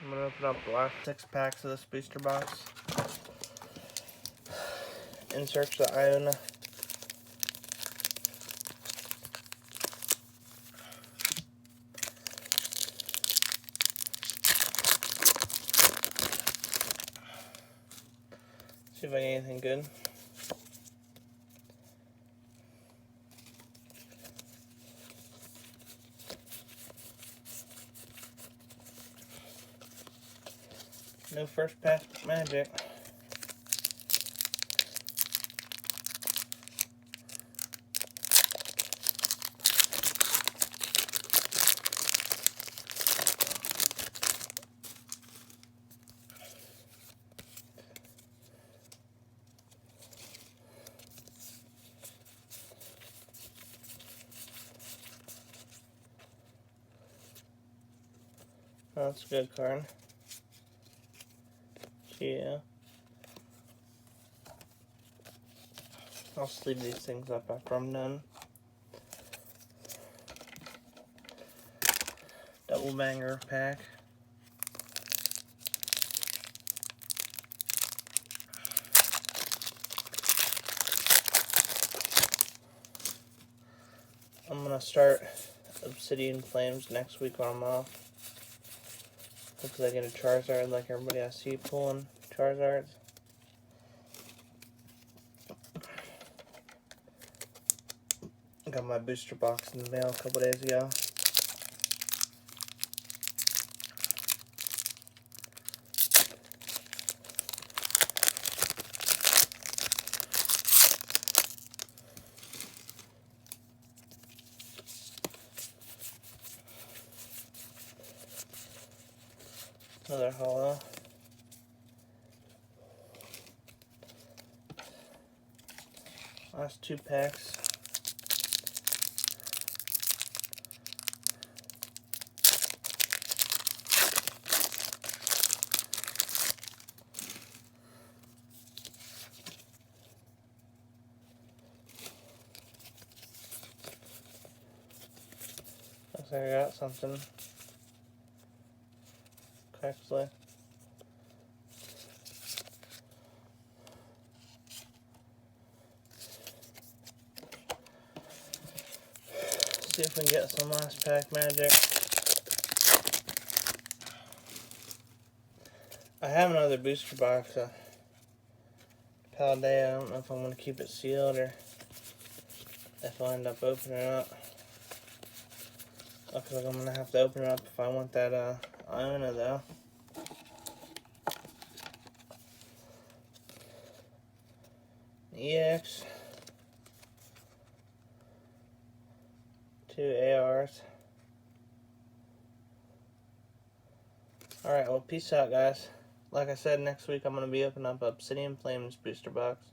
I'm gonna open up the last 6 packs of this booster box. Insert the Iona. See if I get anything good. No first pack magic. Oh, that's a good card. Yeah. I'll sleeve these things up after I'm done. Double banger pack. I'm gonna start Obsidian Flames next week when I'm off. Hopefully I get a Charizard like everybody I see pulling Charizards. Got my booster box in the mail a couple days ago. Another holo. Last 2 packs. Looks like I got something. Correctly. See if we can get some last pack magic. I have another booster box of Paldea. I don't know if I'm going to keep it sealed or if I'll end up opening it up. Looks like I'm going to have to open it up if I want that Iona though. EX. 2 ARs. Alright, well, peace out, guys. Like I said, next week I'm going to be opening up Obsidian Flames booster box.